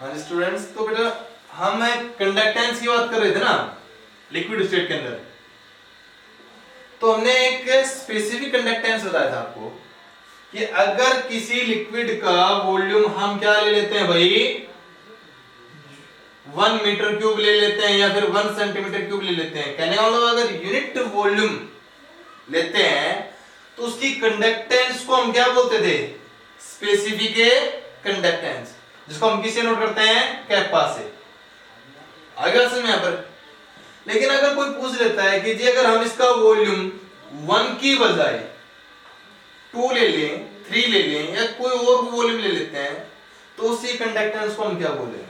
हाँ जी स्टूडेंट्स, तो बेटा हम कंडक्टेंस की बात कर रहे थे ना लिक्विड स्टेट के अंदर। तो हमने एक स्पेसिफिक कंडक्टेंस बताया था आपको कि अगर किसी लिक्विड का वॉल्यूम हम क्या ले लेते हैं भाई, 1 मीटर क्यूब ले लेते हैं या फिर 1 सेंटीमीटर क्यूब ले लेते हैं। कहने का मतलब अगर यूनिट वॉल्यूम लेते हैं तो उसकी कंडक्टेंस को हम क्या बोलते थे, स्पेसिफिक कंडक्टेंस, जिसको हम किससे नोट करते हैं, कैपा से। आगे समझ में यहाँ पर। लेकिन अगर कोई पूछ लेता है कि जी अगर हम इसका वॉल्यूम 1 की बजाय 2 ले लें, 3 ले लें या कोई और वॉल्यूम ले लेते हैं तो उसी कंडक्टेंस को हम क्या बोलेंगे।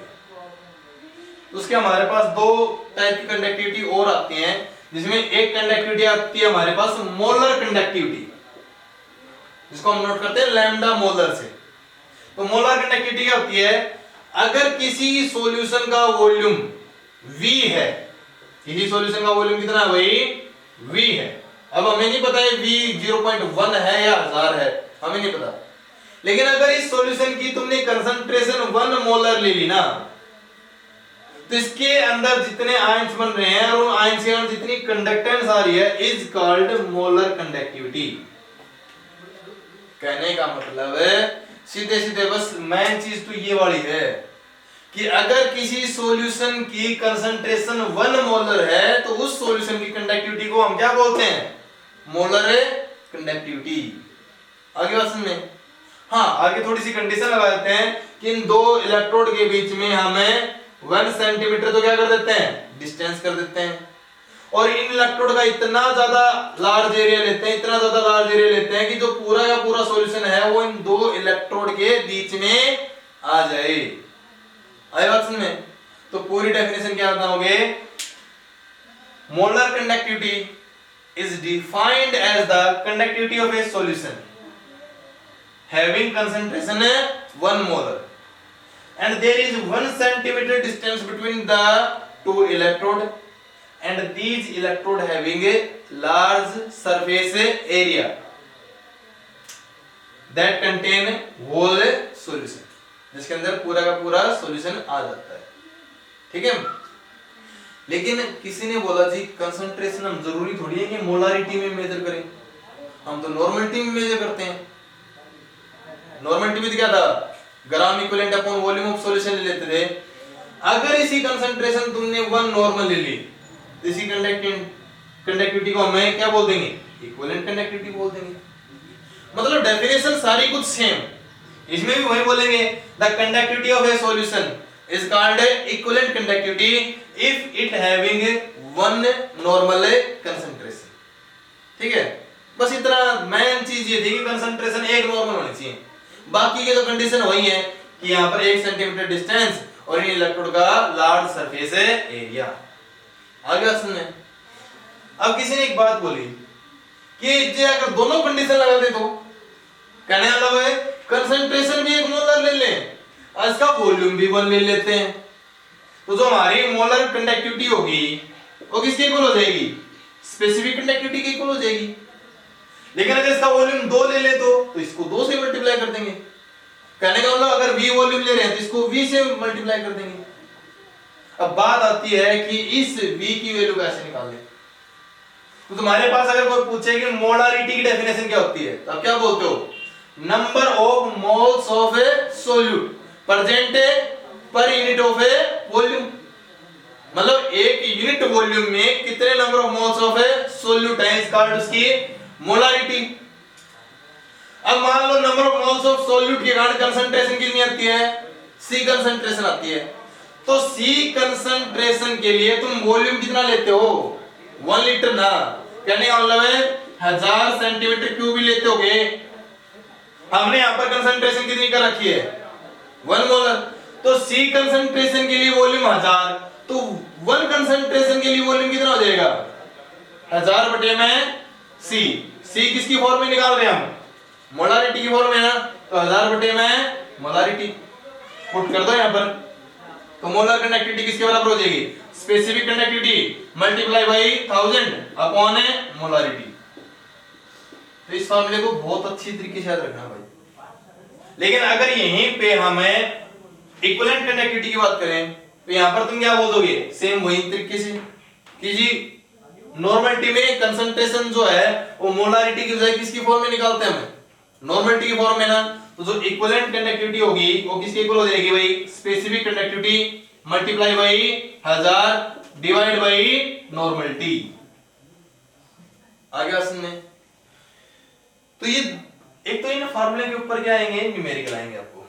तो उसके हमारे पास दो टाइप की कंडक्टिविटी और आती हैं, जिसमें एक कंडक्टिविटी आती है हमारे पास मोलर कंडक्टिविटी, जिसको हम नोट करते हैं लैम्डा मोलर से। तो मोलर कंडक्टिविटी क्या होती है, अगर किसी सॉल्यूशन का वॉल्यूम V है, किसी सॉल्यूशन का वॉल्यूम कितना है भाई, V है। अब हमें नहीं पता है V 0.1 है या 1000 है, हमें नहीं पता। लेकिन अगर इस सॉल्यूशन की तुमने कंसंट्रेशन 1 मोलर ले ली ना, तो इसके अंदर जितने आयंस बन रहे हैं और उन आयंस के अंदर जितनी कंडक्टेंस आ रही है इज कॉल्ड मोलर कंडक्टिविटी। कहने का मतलब है सीधे सीधे बस मेन चीज तो ये वाली है कि अगर किसी सॉल्यूशन की कंसंट्रेशन 1 मोलर है तो उस सॉल्यूशन की कंडक्टिविटी को हम क्या बोलते हैं, मोलर कंडक्टिविटी। आगे बात समझ में। हाँ, आगे थोड़ी सी कंडीशन लगा देते हैं कि इन दो इलेक्ट्रोड के बीच में हमें 1 सेंटीमीटर तो क्या कर देते हैं, डिस्टेंस कर देते हैं। और इन इलेक्ट्रोड का इतना ज्यादा लार्ज एरिया लेते हैं, इतना ज्यादा लार्ज एरिया लेते हैं कि जो पूरा का पूरा सॉल्यूशन है वो इन दो इलेक्ट्रोड के बीच में आ जाए। आई बात समझ में। तो पूरी डेफिनेशन क्या बताओगे, molar conductivity is defined as the conductivity of a solution having concentration 1 molar and there is 1 centimeter distance between the two electrode and these electrode having a large surface area that contain whole solution, जिसके अंदर पूरा का पूरा solution आ जाता है। ठीक है। लेकिन किसी ने बोला जी कंसंट्रेशन हम जरूरी थोड़ी है कि मोलारिटी में मेजर करें, हम तो नॉर्मलिटी में मेजर करते हैं। नॉर्मलिटी में क्या था, gram equivalent upon volume of solution ले लेते थे। अगर इसी कंसंट्रेशन तुमने 1 नॉर्मल ले ली, इसी कंडक्टिविटी को हमें क्या बोल देंगे, इक्विवेलेंट कंडक्टिविटी बोल देंगे। मतलब डेफिनेशन सारी कुछ सेम, इसमें भी वही बोलेंगे, the conductivity of a solution is called equivalent conductivity if it having 1 normal concentration. ठीक है। बस इतना मेन चीज ये थी कि कंसंट्रेशन एक नॉर्मल होनी चाहिए। बाकी के तो कंडीशन वही है कि यहाँ पर 1 सेंटीमीटर डिस्टेंस और इन इलेक्ट्रोड का लार्ज सरफेस एरिया। आगे सुनने। अब किसी ने एक बात बोली कि अगर दोनों कंडीशन लगा दे तो कहने वाला है कंसंट्रेशन भी 1 मोलर ले लें और इसका वॉल्यूम भी 1 ले लेते हैं, तो जो हमारी मोलर कंडक्टिविटी होगी वो किसके इक्वल हो जाएगी, स्पेसिफिक कंडक्टिविटी के इक्वल हो जाएगी। लेकिन अगर इसका वॉल्यूम 2 ले ले तो इसको 2 से मल्टीप्लाई कर देंगे। कहने का मतलब अगर V वॉल्यूम ले रहे हैं तो इसको V से मल्टीप्लाई कर देंगे। अब बात आती है कि इस V की वैल्यू कैसे निकालें। तो तुम्हारे पास अगर कोई पूछे कि मोलारिटी की डेफिनेशन क्या होती है तो आप क्या बोलते हो, number of moles of a solute present per unit of a volume. मतलब एक यूनिट वॉल्यूम में कितने number of moles of a solute है, इस कॉल्ड उसकी मोलारिटी। अब मान लो number of moles of solute के कारण कंसंट्रेशन कितनी आती है, C कंसंट्रेशन आती है। तो C कंसंट्रेशन के लिए तुम वॉल्यूम कितना लेते हो, 1 लीटर ना। कहने का मतलब है 1000 सेंटीमीटर क्यूब भी लेते होगे। हमने यहाँ पर कंसंट्रेशन कितनी कर रखी है, 1 मोलर। तो C कंसंट्रेशन के लिए वॉल्यूम 1000, तो 1 कंसंट्रेशन के लिए वॉल्यूम कितना हो जाएगा, 1000 बटे में C। C किसकी फॉर्म में निकाल रहे हैं हम, मोलारिटी की फॉर्म में ना, तो 1000 बटे में मोलारिटी पुट कर दो यहाँ पर। तो मोलर कंडक्टिविटी किसके बराबर हो जाएगी, specific conductivity multiply by 1000 upon molarity. तो इस फॉर्मूले को बहुत अच्छी तरीके से याद रखना भाई। लेकिन अगर यहीं पे हमें इक्विवेलेंट कंडक्टिविटी की बात करें तो यहां पर तुम क्या बोल दोगे, सेम वही तरीके से कि जी नॉर्मलिटी में कंसंट्रेशन जो है वो मोलारिटी की बजाय किसकी फॉर्म में निकालते हैं हम, नॉर्मलिटी की फॉर्म में ना। तो जो इक्विवेलेंट कंडक्टिविटी होगी वो किसके इक्वल हो जाएगी भाई, specific conductivity multiply by 1000 divide by normality. आ गया समझ में। तो ये एक तो इन फार्मूले के ऊपर क्या आएंगे, न्यूमेरिकल आएंगे आपको।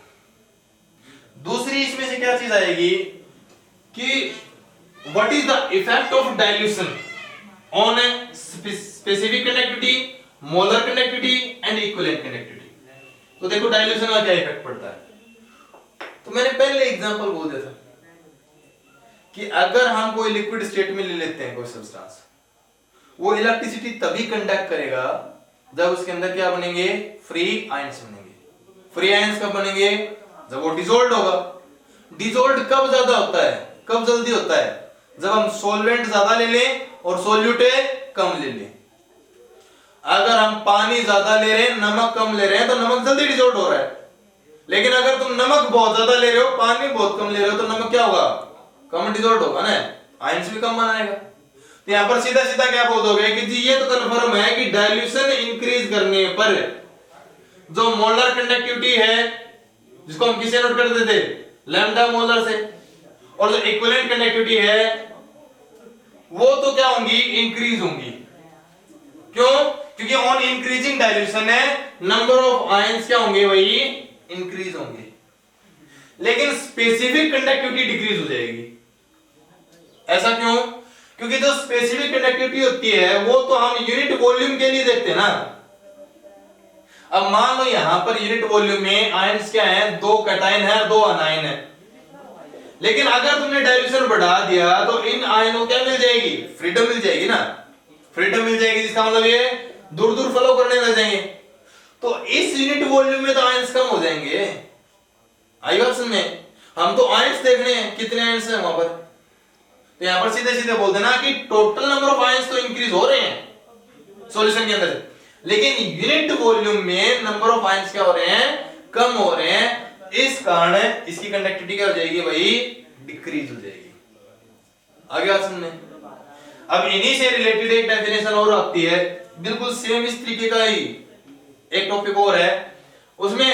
दूसरी इसमें से क्या चीज आएगी कि what is the effect of dilution on specific conductivity, molar conductivity and equivalent conductivity. तो देखो डाइल्यूशन का क्या इफेक्ट पड़ता है। तो मैंने पहले एग्जांपल बोल दिया था कि अगर हम कोई लिक्विड स्टेट में ले लेते हैं कोई सब्सटेंस, वो इलेक्ट्रिसिटी तभी कंडक्ट करेगा जब उसके अंदर क्या बनेंगे, फ्री आयंस बनेंगे। फ्री आयंस कब बनेंगे, जब वो डिसॉल्व होगा। डिसॉल्व कब ज्यादा होता है, कब जल्दी होता है, जब हम सॉल्वेंट ज्यादा ले लें और सोल्यूट कम ले लें। अगर हम पानी ज्यादा ले रहे हैं, नमक कम ले रहे हैं, तो नमक जल्दी डिसॉल्व हो रहा है। लेकिन अगर तुम नमक बहुत ज्यादा ले रहे हो, पानी बहुत कम ले रहे हो, तो नमक क्या होगा, कम डिसॉल्व होगा ना, आयंस भी कम बनाएगा। तो यहां पर सीधा सीधा क्या बोल दोगे कि जी ये तो कन्फर्म है कि डाइल्यूशन इंक्रीज करने पर जो मोलर कंडक्टिविटी है, जिसको हम किससे नोट करते थे, लैम्डा मोलर से, और जो इक्विवेलेंट कंडक्टिविटी है वो तो क्या होंगी, इंक्रीज होंगी। क्यों, क्योंकि ऑन इंक्रीजिंग डाइल्यूशन है, नंबर ऑफ आयंस क्या होंगे भाई, इंक्रीज होंगे। लेकिन स्पेसिफिक कंडक्टिविटी डिक्रीज हो जाएगी। ऐसा क्यों, क्योंकि जो स्पेसिफिक कंडक्टिविटी होती है वो तो हम यूनिट वॉल्यूम के लिए देखते हैं ना। अब मान लो यहां पर यूनिट वॉल्यूम में आयंस क्या है, 2 कैटायन है, 2 अनायन है। लेकिन अगर तुमने डाइल्यूशन बढ़ा दिया तो इन आयनों क्या मिल जाएगी, फ्रीडम मिल जाएगी ना, फ्रीडम मिल जाएगी, जिसका मतलब ये दूर दूर फ्लो करने लग जाएंगे। तो इस यूनिट वॉल्यूम में तो आयंस कम हो जाएंगे। आई बात समझ में। हम तो आयंस देख रहे हैं कितने आयंस हैं वहां पर, तो यहां पर सीधे सीधे बोल देना कि टोटल नंबर ऑफ आयंस तो इंक्रीज हो रहे हैं सॉल्यूशन के अंदर, लेकिन यूनिट वॉल्यूम में नंबर ऑफ आयंस क्या हो रहे हैं, कम हो रहे हैं। इस कारण इसकी कंडक्टिविटी क्या हो जाएगी भाई, डिक्रीज हो जाएगी। आगे बात समझ में। अब इन्हीं से रिलेटेड एक डेफिनेशन और आती है, बिल्कुल सेम इस तरीके का ही एक टॉपिक और है। उसमें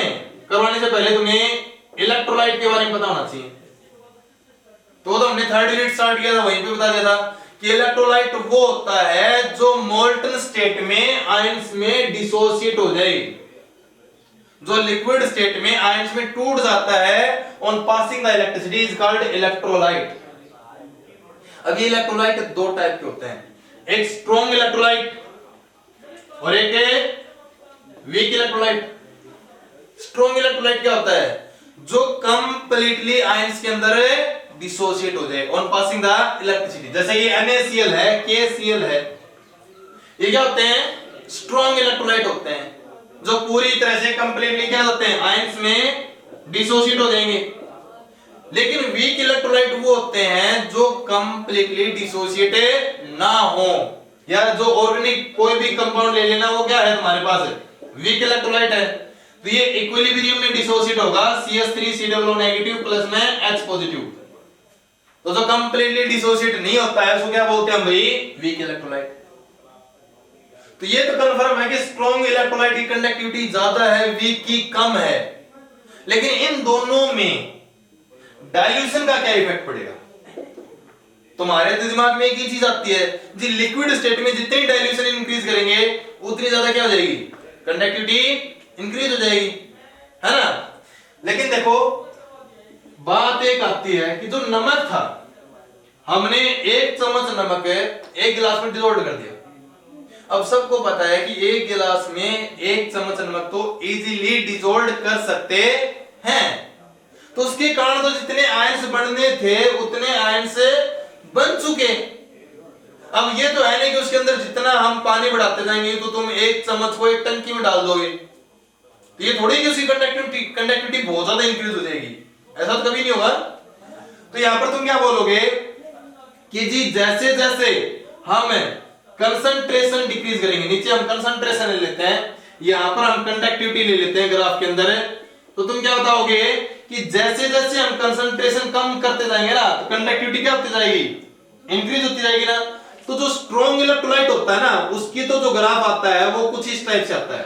करवाने से पहले तुम्हें इलेक्ट्रोलाइट के बारे में पता होना चाहिए। तो हमने थर्ड यूनिट स्टार्ट किया था, वहीं पे बता दिया था कि इलेक्ट्रोलाइट वो होता है जो मोल्टन स्टेट में आयंस में डिसोसिएट हो जाए, जो लिक्विड स्टेट में आयंस में टूट जाता है। On passing the electricity is called electrolyte. अब ये इलेक्ट्रोलाइट 2 टाइप के होते हैं, एक स्ट्रॉन्ग इलेक्ट्रोलाइट और एक वीक इलेक्ट्रोलाइट। स्ट्रॉन्ग इलेक्ट्रोलाइट क्या होता है, जो कंप्लीटली आयंस के अंदर डिसोसिएट हो जाए ऑन पासिंग द इलेक्ट्रिसिटी। जैसे ये NaCl है, KCl है, ये क्या होते हैं, स्ट्रॉन्ग इलेक्ट्रोलाइट होते हैं, जो पूरी तरह से कंप्लीटली क्या होते हैं, आयंस में डिसोसिएट हो जाएंगे। लेकिन वीक इलेक्ट्रोलाइट वो होते हैं जो कंप्लीटली डिसोसिएट ना हो, या जो ऑर्गेनिक कोई भी कंपाउंड ले लेना, वो क्या है तुम्हारे पास, वीक इलेक्ट्रोलाइट है। तो ये इक्विलिब्रियम में डिसोसिएट होगा, CH3COO नेगेटिव प्लस में H पॉजिटिव। तो जो कंप्लीटली डिसोसिएट नहीं होता है उसको क्या बोलते हैं हम भाई, वीक इलेक्ट्रोलाइट। तो ये तो कंफर्म है कि स्ट्रॉन्ग इलेक्ट्रोलाइट की कंडक्टिविटी ज्यादा है, वीक की कम है। लेकिन इन दोनों में डाइल्यूशन का क्या इफेक्ट पड़ेगा, तुम्हारे दिमाग में एक ही चीज आती है जी, लिक्विड स्टेट में जितनी डाइल्यूशन इंक्रीज करेंगे उतनी ज्यादा क्या हो जाएगी, कंडक्टिविटी इंक्रीज हो जाएगी, है ना। लेकिन देखो बात एक आती है कि जो नमक था, हमने 1 चम्मच नमक 1 गिलास में डिसॉल्व कर दिया। अब सबको पता है कि 1 गिलास में 1 चम्मच नमक तो इजीली डिसॉल्व कर सकते हैं। तो उसके कारण तो जितने आयंस बनने थे उतने आयंस बन चुके। अब ये तो है नहीं कि उसके अंदर जितना हम पानी बढ़ाते जाएंगे तो तुम 1 चम्मच को 1 टंकी में डाल दोगे, तो ये थोड़ी कि उसकी कंडक्टिविटी बहुत ज्यादा इंक्रीज हो जाएगी, ऐसा तो कभी नहीं होगा। तो यहां पर तुम क्या बोलोगे कि जी जैसे जैसे हम कंसंट्रेशन डिक्रीज करेंगे, नीचे हम कंसंट्रेशन ले लेते हैं, यहां पर हम कंडक्टिविटी ले लेते हैं ग्राफ के अंदर, तो तुम क्या बताओगे कि जैसे जैसे हम कंसंट्रेशन कम करते जाएंगे ना तो कंडक्टिविटी क्या होती जाएगी, इंक्रीज होती जाएगी ना। तो जो स्ट्रॉन्ग इलेक्ट्रोलाइट होता है ना उसकी तो जो ग्राफ आता है वो कुछ इस टाइप से आता है।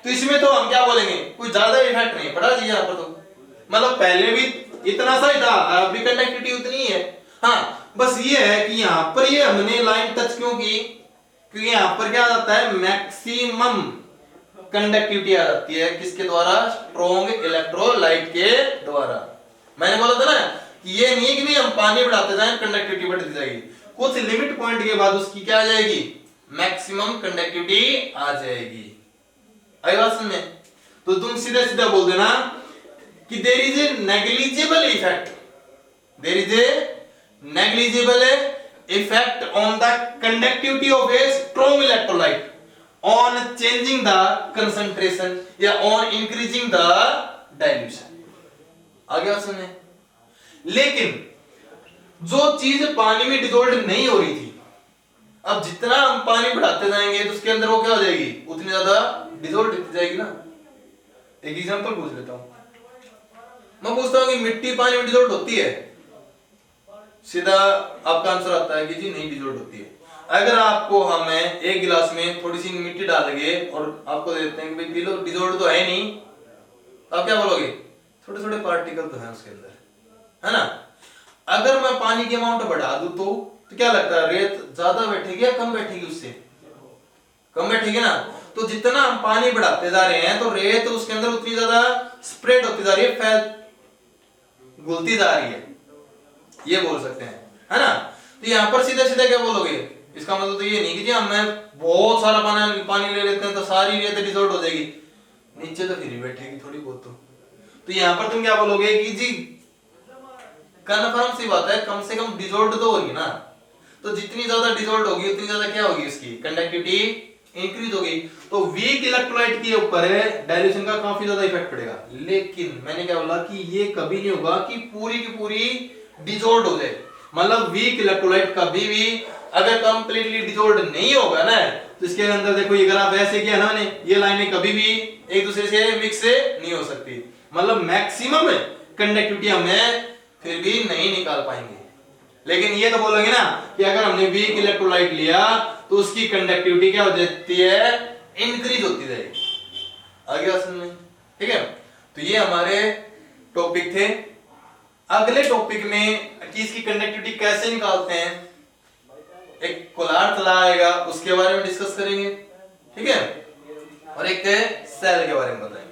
तो इसमें तो हम क्या बोलेंगे, कोई ज्यादा इफेक्ट नहीं पड़ा जी यहाँ पर, तो मतलब पहले भी इतना सा ही था, अब भी कंडक्टिविटी उतनी ही है। हाँ बस ये है कि यहाँ पर ये हमने लाइन टच क्यों की, क्योंकि यहाँ पर क्या आता है मैक्सिमम कंडक्टिविटी आ जाती है किसके द्वारा, स्ट्रॉन्ग इलेक्ट्रोलाइट के द्वारा। मैंने बोला था ना कि ये नहीं कि हम पानी बढ़ाते जाएं कंडक्टिविटी बढ़ती जाएगी, कुछ लिमिट पॉइंट के बाद उसकी क्या आ जाएगी, मैक्सिमम कंडक्टिविटी आ जाएगी। आई बात समझ में? तो तुम सीधा सीधा बोल देना कि there is a negligible effect, there is a negligible effect on the conductivity of a strong electrolyte on changing the concentration या on increasing the dilution। आगे बात सुनिए। लेकिन जो चीज पानी में डिसॉल्व नहीं हो रही थी, अब जितना हम पानी बढ़ाते जाएंगे तो उसके अंदर वो क्या हो जाएगी, उतनी ज्यादा डिसॉल्व होती जाएगी ना। एक एग्जांपल पूछ लेता हूं, मैं पूछता हूं कि मिट्टी पानी में डिसॉल्व होती है, सीधा आपका आंसर आता है कि जी नहीं डिसॉल्व होती है। अगर आपको हमें एक गिलास में थोड़ी सी मिट्टी डाल के और आपको दे देते हैं कि भाई पी लो, डिसॉल्व तो है नहीं, आप क्या बोलोगे, थोड़े थोड़े पार्टिकल तो हैं उसके अंदर, है ना। अगर मैं पानी की अमाउंट बढ़ा दूं तो क्या लगता है, रेत ज्यादा बैठेगी या कम बैठेगी, उससे कम बैठेगी ना। तो जितना हम पानी बढ़ाते जा रहे हैं तो रेत उसके अंदर उतनी ज्यादा स्प्रेड होती जा रही है, फैल घुलती जा रही है, ये बोल सकते हैं, है ना। तो यहाँ पर सीधा सीधा क्या बोलोगे, इसका मतलब तो ये नहीं कि जी हमें बहुत सारा पानी ले लेते हैं तो सारी रेत डिसॉल्व हो जाएगी, नीचे तो फिर ही बैठेगी थोड़ी बहुत। तो यहाँ पर तुम क्या बोलोगे कि जी कन्फर्म सी बात है, कम से कम डिसॉल्व तो होगी ना। तो जितनी ज्यादा डिसॉल्व होगी उतनी ज्यादा क्या होगी, उसकी कंडक्टिविटी इंक्रीज होगी। तो वीक इलेक्ट्रोलाइट के ऊपर डाइल्यूशन का काफी ज्यादा इफेक्ट पड़ेगा। लेकिन मैंने क्या बोला कि ये कभी नहीं होगा कि पूरी की पूरी डिसॉल्व हो जाए, मतलब वीक इलेक्ट्रोलाइट कभी भी अगर कंप्लीटली डिसॉल्व नहीं होगा ना तो इसके अंदर देखो ये ग्राफ ऐसे किया ना मैंने, ये लाइनें कभी भी एक दूसरे से मिक्स नहीं हो सकती, मतलब मैक्सिमम कंडक्टिविटी हमें फिर भी नहीं निकाल पाएंगे। लेकिन ये तो बोलोगे ना कि अगर हमने वीक इलेक्ट्रोलाइट लिया तो उसकी कंडक्टिविटी क्या हो जाती है, इंक्रीज होती जाएगी। आगे बात समझ में, ठीक है। तो ये हमारे टॉपिक थे। अगले टॉपिक में कि इसकी कंडक्टिविटी कैसे निकालते हैं, एक कोलार तला आएगा उसके बारे में डिस्कस करेंगे, ठीक है, और एक सेल के बारे में बताएंगे।